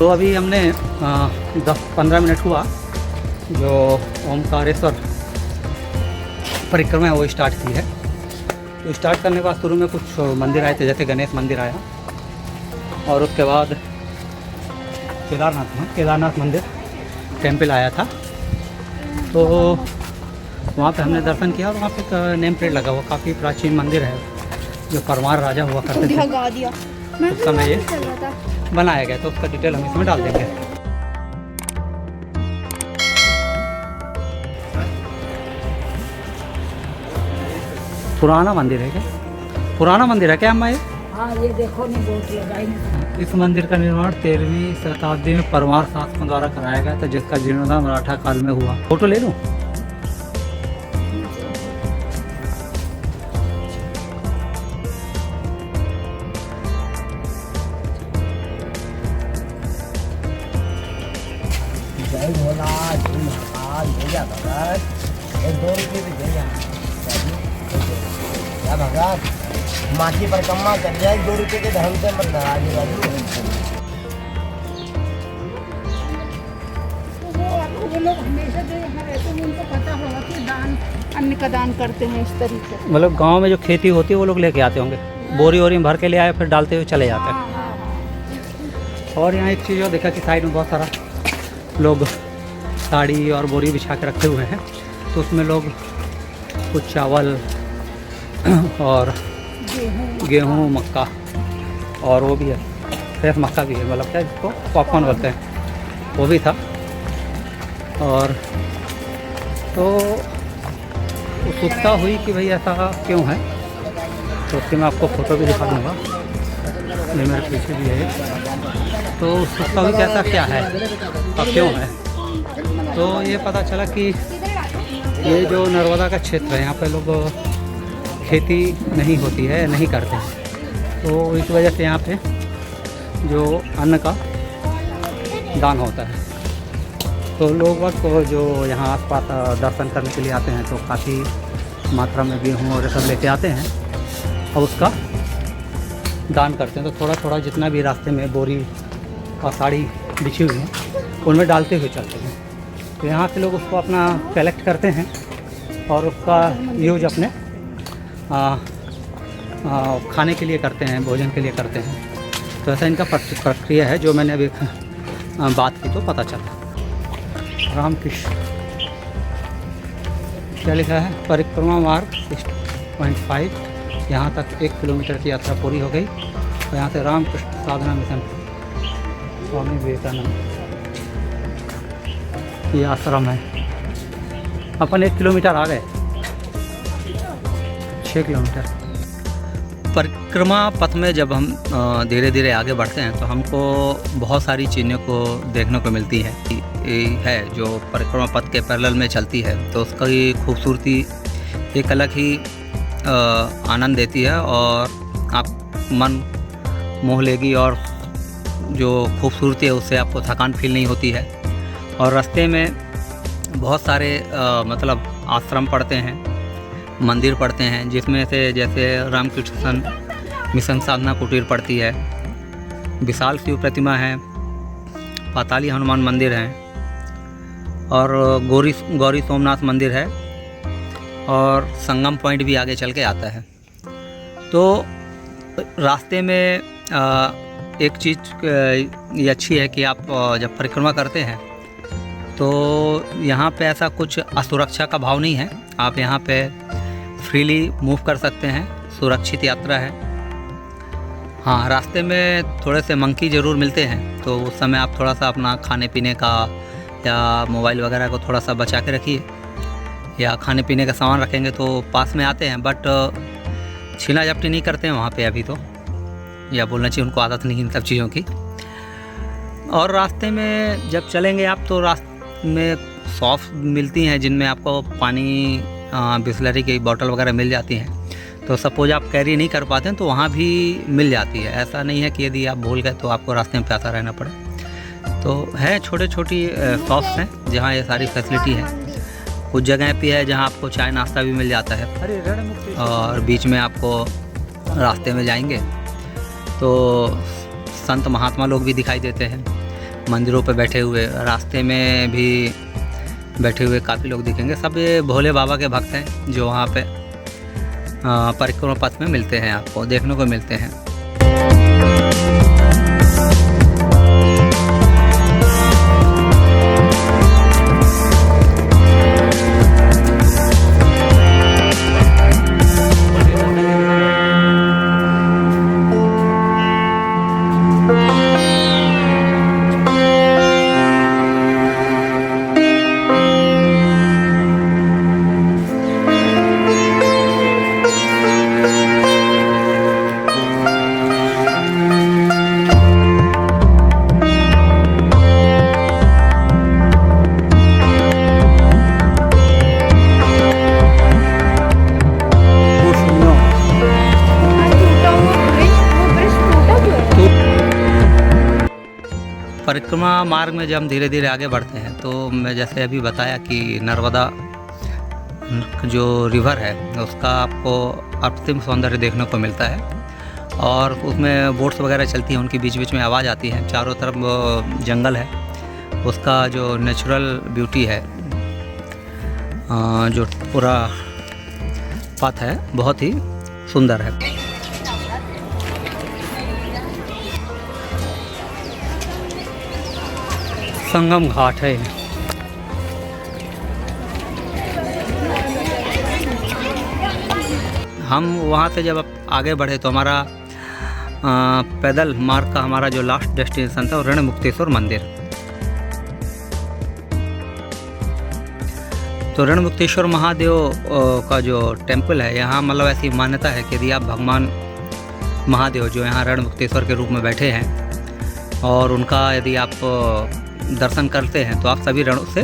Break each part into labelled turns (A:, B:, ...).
A: तो अभी हमने 10-15 मिनट हुआ जो ओमकारेश्वर परिक्रमा है वो स्टार्ट की है। तो स्टार्ट करने के बाद शुरू में कुछ मंदिर आए थे, जैसे गणेश मंदिर आया और उसके बाद केदारनाथ मंदिर टेम्पल आया था। तो वहाँ पे हमने दर्शन किया और वहाँ पे एक नेम प्लेट लगा हुआ, काफ़ी प्राचीन मंदिर है जो परमार राजा हुआ करते थे उस समय ये बनाया गया। तो उसका डिटेल हम इसमें डाल देंगे। पुराना मंदिर है क्या? पुराना मंदिर है क्या अम्मा ये?
B: हाँ, ये देखो नहीं, बोट लगाई।
A: इस मंदिर का निर्माण 13वीं शताब्दी में परमार शासकों द्वारा कराया गया था, जिसका जीर्णोद्धार मराठा काल में हुआ। फोटो ले लूँ?
B: जय भोला, जय महाकाल, जय भगत। एक 2 रुपये भी दे क्या भगत, माँ की परिक्रमा कर जाए 2 रुपये के धर्म से मत नाराज बाजू। वो लोग हमेशा जो यहाँ रहते हैं उनको पता होगा कि दान, अन्न का दान करते हैं इस तरीके से।
A: मतलब गांव में जो खेती होती है वो लोग लेके आते होंगे, बोरी वोरी में भर के ले आए, फिर डालते हुए चले जाते हैं। और यहाँ एक चीज़ और देखा कि साइड में बहुत सारा लोग साड़ी और बोरी बिछा के रखे हुए हैं। तो उसमें लोग कुछ चावल और गेहूँ, मक्का और वो भी है, फ्रेश मक्का भी है, मतलब क्या इसको पॉपकॉर्न बोलते हैं, वो भी था। और तो उत्सुकता हुई कि भाई ऐसा क्यों है, तो उसके मैं आपको फ़ोटो भी दिखा दूँगा, ये मेरे पीछे भी है। तो उत्सुकता हुई कि ऐसा क्या है और क्यों है। तो ये पता चला कि ये जो नर्मदा का क्षेत्र है, यहाँ पे लोग खेती नहीं होती है, नहीं करते हैं। तो इस वजह से यहाँ पे जो अन्न का दान होता है, तो लोग को जो यहाँ आसपास दर्शन करने के लिए आते हैं तो काफ़ी मात्रा में गेहूँ और सब लेके आते हैं और उसका दान करते हैं। तो थोड़ा थोड़ा जितना भी रास्ते में बोरी और साड़ी बिछी हुई है उनमें डालते हुए चलते हैं। तो यहाँ से लोग उसको अपना कलेक्ट करते हैं और उसका यूज अपने खाने के लिए करते हैं, भोजन के लिए करते हैं। तो ऐसा इनका प्रक्रिया है जो मैंने अभी बात की तो पता चला। रामकृष्ण क्या लिखा है, परिक्रमा मार्ग 6.5, यहाँ तक 1 किलोमीटर की यात्रा पूरी हो गई। और यहाँ से रामकृष्ण साधना मिशन स्वामी विवेकानंद ये आश्रम है। अपन 1 किलोमीटर आ गए, 6 किलोमीटर। परिक्रमा पथ में जब हम धीरे धीरे आगे बढ़ते हैं तो हमको बहुत सारी चीज़ों को देखने को मिलती है जो परिक्रमा पथ के पैरेलल में चलती है। तो उसकी खूबसूरती एक अलग ही आनंद देती है और आप मन मोह लेगी, और जो खूबसूरती है उससे आपको थकान फील नहीं होती है। और रास्ते में बहुत सारे मतलब आश्रम पड़ते हैं, मंदिर पड़ते हैं, जिसमें से जैसे रामकृष्ण मिशन साधना कुटीर पड़ती है, विशाल शिव प्रतिमा है, पाताली हनुमान मंदिर है, और गौरी सोमनाथ मंदिर है, और संगम पॉइंट भी आगे चल के आता है। तो रास्ते में एक चीज़ ये अच्छी है कि आप जब परिक्रमा करते हैं तो यहाँ पे ऐसा कुछ असुरक्षा का भाव नहीं है। आप यहाँ पे फ्रीली मूव कर सकते हैं, सुरक्षित यात्रा है। हाँ, रास्ते में थोड़े से मंकी ज़रूर मिलते हैं, तो उस समय आप थोड़ा सा अपना खाने पीने का या मोबाइल वगैरह को थोड़ा सा बचा के रखिए, या खाने पीने का सामान रखेंगे तो पास में आते हैं, बट छीना झपटी नहीं करते हैं वहाँ पे अभी तो, या बोलना चाहिए उनको आदत नहीं इन सब चीज़ों की। और रास्ते में जब चलेंगे आप तो रास्ते में शॉप्स मिलती हैं जिनमें आपको पानी बिस्लरी की बोतल वगैरह मिल जाती हैं। तो सपोज आप कैरी नहीं कर पाते हैं तो वहाँ भी मिल जाती है। ऐसा नहीं है कि यदि आप भूल गए तो आपको रास्ते में प्यासा रहना पड़े। तो है छोटी छोटी शॉप्स हैं जहाँ ये सारी फैसिलिटी है। कुछ जगह पे है जहाँ आपको चाय नाश्ता भी मिल जाता है, और बीच में आपको रास्ते में जाएंगे तो संत महात्मा लोग भी दिखाई देते हैं। मंदिरों पे बैठे हुए, रास्ते में भी बैठे हुए काफ़ी लोग दिखेंगे। सब ये भोले बाबा के भक्त हैं जो वहाँ पे परिक्रमा पथ में मिलते हैं, आपको देखने को मिलते हैं। परिक्रमा मार्ग में जब हम धीरे धीरे आगे बढ़ते हैं तो मैं जैसे अभी बताया कि नर्मदा जो रिवर है उसका आपको अप्रतिम सौंदर्य देखने को मिलता है और उसमें बोट्स वगैरह चलती हैं, उनकी बीच बीच में आवाज़ आती है। चारों तरफ जंगल है, उसका जो नेचुरल ब्यूटी है, जो पूरा पथ है बहुत ही सुंदर है। संगम घाट है। हम वहाँ से जब आगे बढ़े तो हमारा पैदल मार्ग का हमारा जो लास्ट डेस्टिनेशन था वो रणमुक्तेश्वर मंदिर। तो रणमुक्तेश्वर महादेव का जो टेम्पल है, यहाँ मतलब ऐसी मान्यता है कि यदि आप भगवान महादेव जो यहाँ रणमुक्तेश्वर के रूप में बैठे हैं और उनका यदि आप दर्शन करते हैं तो आप सभी रणों से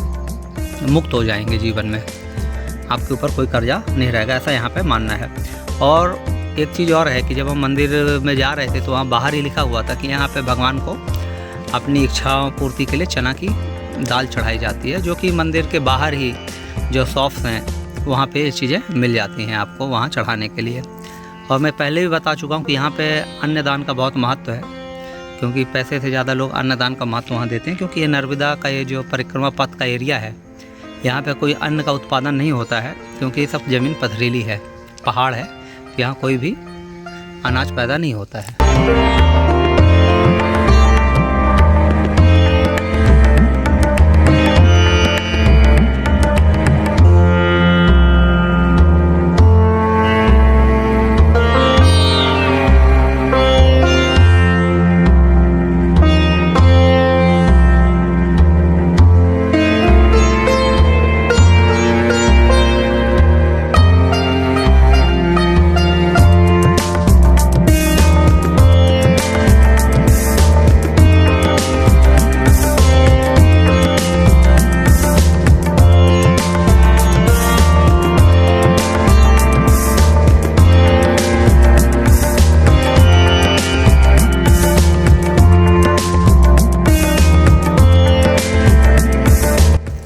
A: मुक्त हो जाएंगे, जीवन में आपके ऊपर कोई कर्जा नहीं रहेगा, ऐसा यहाँ पे मानना है। और एक चीज़ और है कि जब हम मंदिर में जा रहे थे तो वहाँ बाहर ही लिखा हुआ था कि यहाँ पे भगवान को अपनी इच्छाओं पूर्ति के लिए चना की दाल चढ़ाई जाती है, जो कि मंदिर के बाहर ही जो शॉप्स हैं वहाँ पे ये चीज़ें मिल जाती हैं आपको वहाँ चढ़ाने के लिए। और मैं पहले भी बता चुका हूँ कि यहाँ पे अन्नदान का बहुत महत्व है, क्योंकि पैसे से ज़्यादा लोग अन्नदान का महत्व वहाँ देते हैं, क्योंकि ये नर्मदा का ये जो परिक्रमा पथ का एरिया है, यहाँ पे कोई अन्न का उत्पादन नहीं होता है, क्योंकि ये सब ज़मीन पथरीली है, पहाड़ है, यहाँ कोई भी अनाज पैदा नहीं होता है।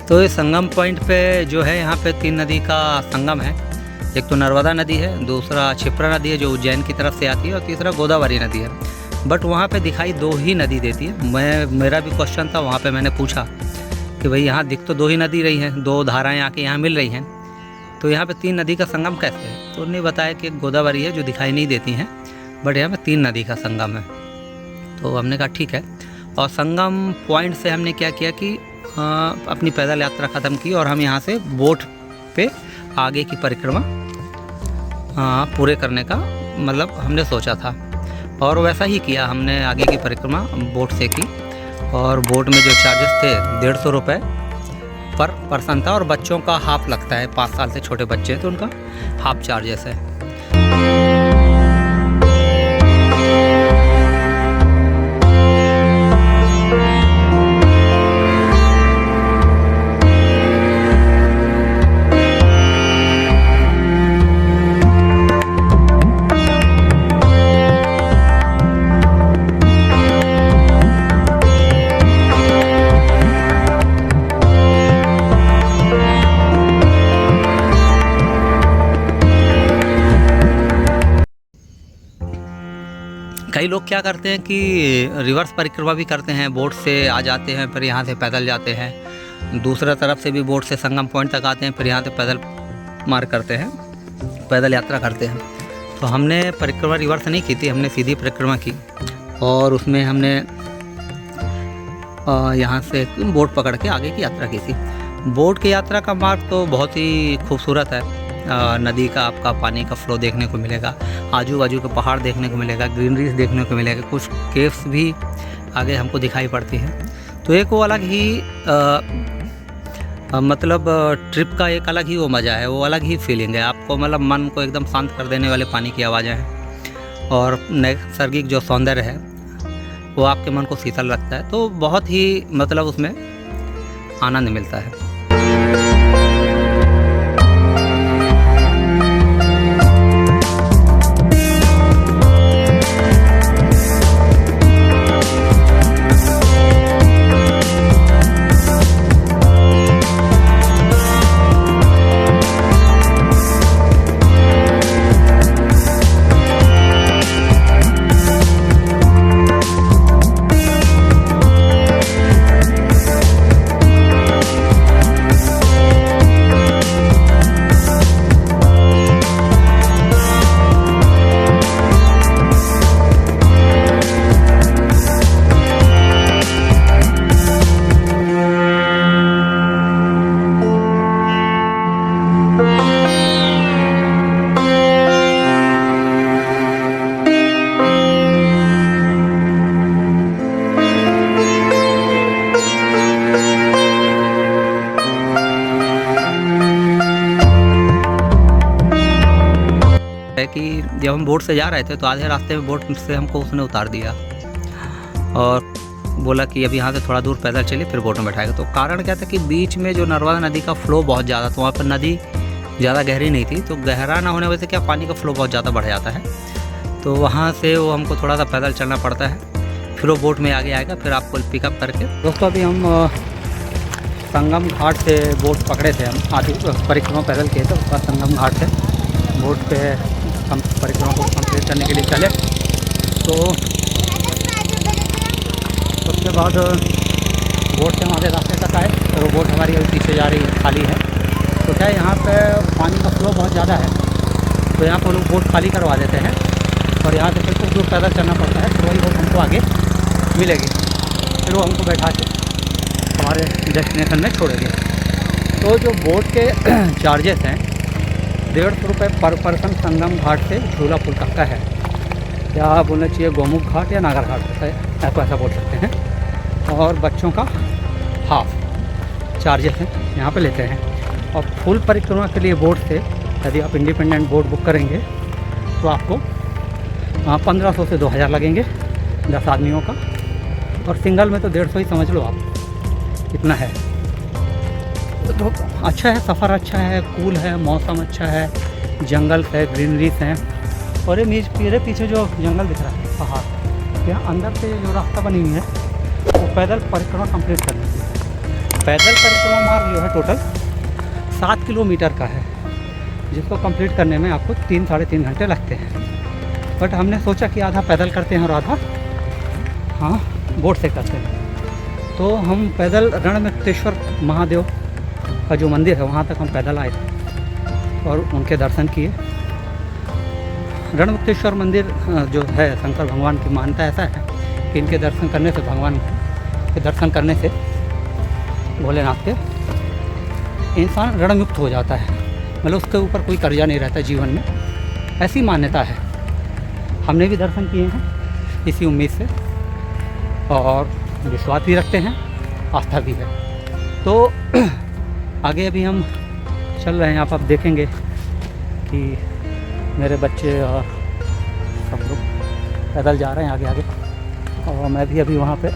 A: तो ये संगम पॉइंट पे जो है यहाँ पे 3 नदी का संगम है। एक तो नर्मदा नदी है, दूसरा क्षिप्रा नदी है जो उज्जैन की तरफ से आती है, और तीसरा गोदावरी नदी है। बट वहाँ पे दिखाई 2 ही नदी देती है। मेरा भी क्वेश्चन था, वहाँ पे मैंने पूछा कि भाई यहाँ दिख तो 2 ही नदी रही हैं, 2 धाराएँ आके यहाँ मिल रही हैं, तो यहाँ पे 3 नदी का संगम कैसे है? तो उन्होंने बताया कि गोदावरी है जो दिखाई नहीं देती हैं, बट यहाँ पे 3 नदी का संगम है। तो हमने कहा ठीक है। और संगम पॉइंट से हमने क्या किया कि अपनी पैदल यात्रा ख़त्म की और हम यहाँ से बोट पे आगे की परिक्रमा पूरे करने का मतलब हमने सोचा था, और वैसा ही किया। हमने आगे की परिक्रमा बोट से की, और बोट में जो चार्जेस थे 150 रुपये पर पर्सन था, और बच्चों का हाफ लगता है, 5 साल से छोटे बच्चे हैं तो उनका हाफ चार्जेस है। कई लोग क्या करते हैं कि रिवर्स परिक्रमा भी करते हैं, बोट से आ जाते हैं, फिर यहाँ से पैदल जाते हैं, दूसरा तरफ से भी बोट से संगम पॉइंट तक आते हैं, फिर यहाँ से पैदल मार्ग करते हैं, पैदल यात्रा करते हैं। तो हमने परिक्रमा रिवर्स नहीं की थी, हमने सीधी परिक्रमा की और उसमें हमने यहाँ से बोट पकड़ के आगे की यात्रा की थी। बोट की यात्रा का मार्ग तो बहुत ही खूबसूरत है। नदी का आपका पानी का फ्लो देखने को मिलेगा, आजू बाजू के पहाड़ देखने को मिलेगा, ग्रीनरीज देखने को मिलेगा, कुछ केव्स भी आगे हमको दिखाई पड़ती हैं। तो एक वो अलग ही मतलब ट्रिप का एक अलग ही वो मज़ा है, वो अलग ही फीलिंग है। आपको मतलब मन को एकदम शांत कर देने वाले पानी की आवाज़ें हैं और नैसर्गिक जो सौंदर्य है वो आपके मन को शीतल रखता है। तो बहुत ही मतलब उसमें आनंद मिलता है। है कि जब हम बोट से जा रहे थे तो आधे रास्ते में बोट से हमको उसने उतार दिया और बोला कि अभी यहाँ से थोड़ा दूर पैदल चलिए फिर बोट में बैठाएगा। तो कारण क्या था कि बीच में जो नर्मदा नदी का फ़्लो बहुत ज़्यादा, तो वहाँ पर नदी ज़्यादा गहरी नहीं थी, तो गहरा ना होने वजह से क्या पानी का फ़्लो बहुत ज़्यादा बढ़ जाता है। तो वहाँ से वो हमको थोड़ा सा पैदल चलना पड़ता है, फिर वो बोट में आगे आएगा, फिर आपको पिकअप करके। दोस्तों अभी हम संगम घाट से बोट पकड़े थे, हम आधी परिक्रमा पैदल किए थे, उसके बाद संगम घाट से बोट पे हम परिक्रमा को कंप्लीट करने के लिए चले। तो उसके बाद बोट से हमारे रास्ते तक आए और वो बोट हमारी अभी पीछे जा रही है, खाली है। तो क्या यहाँ पे पानी का फ्लो बहुत ज़्यादा है, तो यहाँ पर लोग बोट खाली करवा देते हैं और यहाँ से फिर कुछ दूर पैदल चलना पड़ता है, तो वही बोट हमको आगे मिलेगी, फिर वो हमको बैठा के हमारे डेस्टिनेशन में छोड़ेंगे। तो जो बोट के चार्जेस हैं 150 रुपये पर पर्सन संगम घाट से झूला पुल तक का है, या बोलना चाहिए गोमुख घाट या नागर घाट होता है, आप ऐसा बोल सकते हैं। और बच्चों का हाफ चार्जेस हैं यहाँ पे लेते हैं। और फुल परिक्रमा के लिए बोट से यदि आप इंडिपेंडेंट बोट बुक करेंगे तो आपको 1500 से 2000 लगेंगे 10 आदमियों का, और सिंगल में तो 150 ही समझ लो आप, इतना है। तो अच्छा है, सफ़र अच्छा है, कूल है, मौसम अच्छा है, जंगल है, ग्रीनरीज हैं। और ये मेरे पीछे जो जंगल दिख रहा है, पहाड़, यहाँ अंदर से जो रास्ता बनी हुई है वो पैदल परिक्रमा कंप्लीट करने की है। पैदल परिक्रमा मार्ग जो है टोटल 7 किलोमीटर का है, जिसको कंप्लीट करने में आपको 3-3.5 घंटे लगते हैं। बट हमने सोचा कि आधा पैदल करते हैं और आधा बोट से करते हैं। तो हम पैदल रणमुक्तेश्वर महादेव का जो मंदिर है वहाँ तक हम पैदल आए थे और उनके दर्शन किए। रणमुक्तेश्वर मंदिर जो है शंकर भगवान की मान्यता ऐसा है कि इनके दर्शन करने से, भगवान के दर्शन करने से, भोलेनाथ के, इंसान ऋणमुक्त हो जाता है, मतलब उसके ऊपर कोई कर्जा नहीं रहता जीवन में, ऐसी मान्यता है। हमने भी दर्शन किए हैं इसी उम्मीद से और विश्वास भी रखते हैं, आस्था भी है। तो आगे अभी हम चल रहे हैं, आप देखेंगे कि मेरे बच्चे और सब लोग पैदल जा रहे हैं आगे आगे, और मैं भी अभी वहाँ पे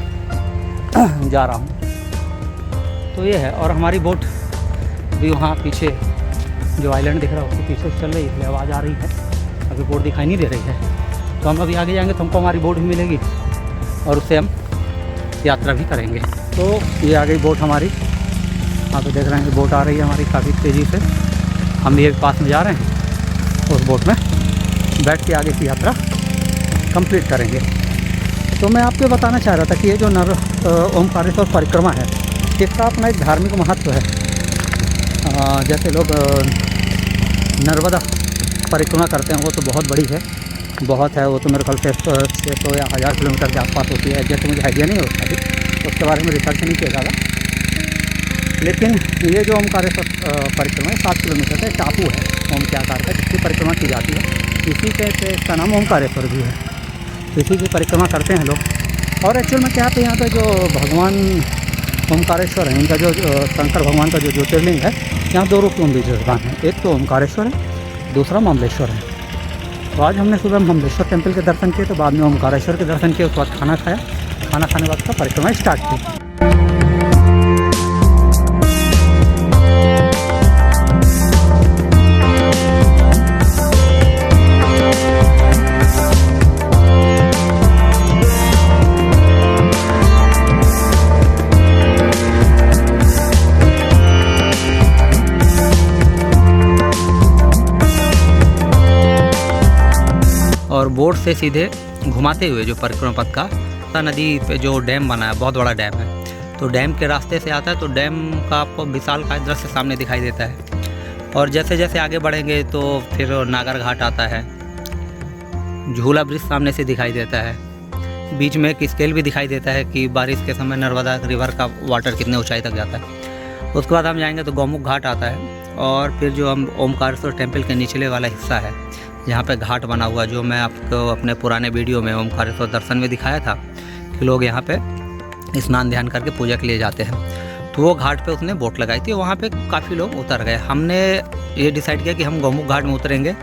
A: जा रहा हूँ। तो ये है, और हमारी बोट भी वहाँ पीछे जो आइलैंड दिख रहा है उसके पीछे चल रही है, इसलिए आवाज़ आ रही है, अभी बोट दिखाई नहीं दे रही है। तो हम अभी आगे जाएंगे तो हमको हमारी बोट भी मिलेगी और उससे हम यात्रा भी करेंगे। तो ये आ गई बोट हमारी, आप देख रहे हैं कि बोट आ रही है हमारी काफ़ी तेज़ी से, हम भी एक पास में जा रहे हैं, उस बोट में बैठ के आगे की यात्रा
C: कंप्लीट करेंगे। तो मैं आपको बताना चाह रहा था कि ये जो ओमकारेश्वर परिक्रमा है, इसका अपना एक धार्मिक महत्व है। जैसे लोग नर्मदा परिक्रमा करते हैं, वो तो बहुत बड़ी है, बहुत है, वो तो मेरे ख्याल से 600 या 1000 किलोमीटर के आसपास होती है। जैसे मुझे आइडिया नहीं होता अभी, उसके बारे में रिसर्च नहीं किया ज़्यादा। लेकिन ये जो ओमकारेश्वर परिक्रमा है 7 किलोमीटर का टापू है ओम के आकार का, जिसकी परिक्रमा की जाती है। इसी के इसका नाम ओमकारेश्वर भी है। इसी की परिक्रमा करते हैं लोग। और एक्चुअल में क्या है, यहाँ पे जो भगवान ओमकारेश्वर है, इनका जो शंकर भगवान का जो ज्योतिर्लिंग है, यहाँ 2 रूप में विराजमान है। एक तो ओमकारेश्वर है, दूसरा ममलेश्वर है। तो आज हमने सुबह ममलेश्वर टेम्पल के दर्शन किए, तो बाद में ओमकारेश्वर के दर्शन किए, उसके बाद खाना खाया। खाना खाने के बाद का परिक्रमा स्टार्ट की।
A: और बोट से सीधे घुमाते हुए जो परिक्रमा पथ का नदी पे जो डैम बना है, बहुत बड़ा डैम है, तो डैम के रास्ते से आता है, तो डैम का आपको विशालकाय दृश्य सामने दिखाई देता है। और जैसे जैसे आगे बढ़ेंगे तो फिर नागर घाट आता है, झूला ब्रिज सामने से दिखाई देता है, बीच में एक स्केल भी दिखाई देता है कि बारिश के समय नर्मदा रिवर का वाटर कितने ऊंचाई तक जाता है। उसके बाद हम जाएंगे तो गौमुख घाट आता है, और फिर जो हम ओमकारेश्वर टेम्पल के निचले वाला हिस्सा है, जहाँ पे घाट बना हुआ, जो मैं आपको अपने पुराने वीडियो में ओमकारेश्वर दर्शन में दिखाया था कि लोग यहाँ पे स्नान ध्यान करके पूजा के लिए जाते हैं। तो वो घाट पे उसने बोट लगाई थी, वहाँ पे काफ़ी लोग उतर गए। हमने ये डिसाइड किया कि हम गौमुख घाट में उतरेंगे।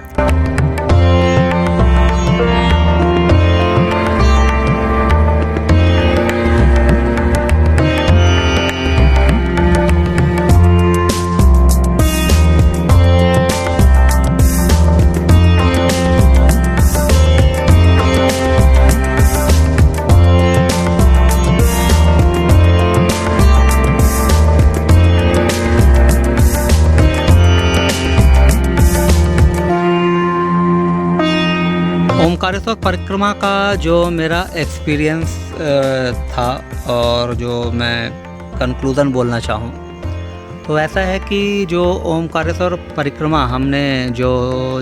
A: ओमकारेश्वर परिक्रमा का जो मेरा एक्सपीरियंस था, और जो मैं कंक्लूज़न बोलना चाहूँ तो ऐसा है कि जो ओमकारेश्वर परिक्रमा हमने जो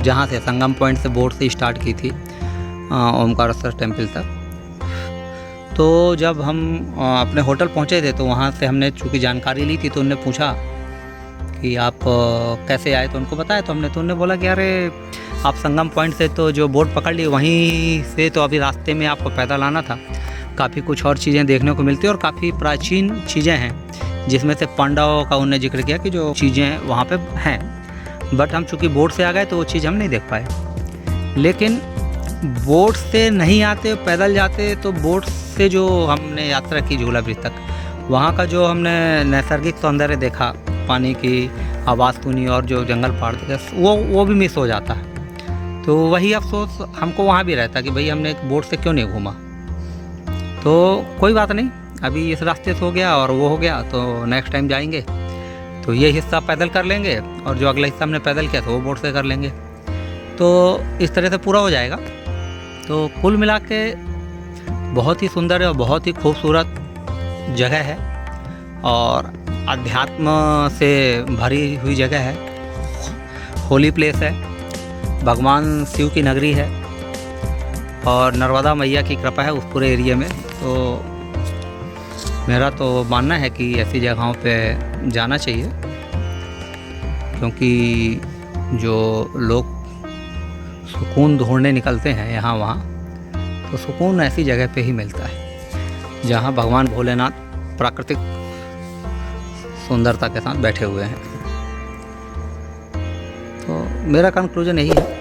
A: जहाँ से संगम पॉइंट से बोट से स्टार्ट की थी ओमकारेश्वर टेम्पल तक, तो जब हम अपने होटल पहुँचे थे तो वहाँ से हमने चूँकि जानकारी ली थी, तो उन्होंने पूछा कि आप कैसे आए, तो उनको बताया। तो उन्होंने बोला कि अरे आप संगम पॉइंट से तो जो बोट पकड़ ली, वहीं से तो अभी रास्ते में आपको पैदल आना था। काफ़ी कुछ और चीज़ें देखने को मिलती हैं, और काफ़ी प्राचीन चीज़ें हैं, जिसमें से पांडवों का उन्होंने जिक्र किया कि जो चीज़ें वहाँ पे हैं। बट हम चूँकि बोट से आ गए तो वो चीज़ हम नहीं देख पाए। लेकिन बोट से नहीं आते, पैदल जाते, तो बोट से जो हमने यात्रा की झूला ब्रिज तक, वहाँ का जो हमने नैसर्गिक सौंदर्य देखा, पानी की आवाज़ सुनी और जो जंगल पहाड़ देखे, वो भी मिस हो जाता है। तो वही अफसोस हमको वहाँ भी रहता कि भाई हमने एक बोट से क्यों नहीं घूमा। तो कोई बात नहीं, अभी इस रास्ते से हो गया और वो हो गया, तो नेक्स्ट टाइम जाएंगे तो ये हिस्सा पैदल कर लेंगे, और जो अगला हिस्सा हमने पैदल किया तो वो बोट से कर लेंगे। तो इस तरह से पूरा हो जाएगा। तो कुल मिला के बहुत ही सुंदर और बहुत ही खूबसूरत जगह है, और अध्यात्म से भरी हुई जगह है, होली प्लेस है, भगवान शिव की नगरी है, और नर्मदा मैया की कृपा है उस पूरे एरिया में। तो मेरा तो मानना है कि ऐसी जगहों पे जाना चाहिए, क्योंकि जो लोग सुकून ढूंढने निकलते हैं यहाँ वहाँ, तो सुकून ऐसी जगह पे ही मिलता है जहाँ भगवान भोलेनाथ प्राकृतिक सुंदरता के साथ बैठे हुए हैं। तो मेरा कंक्लूजन यही है।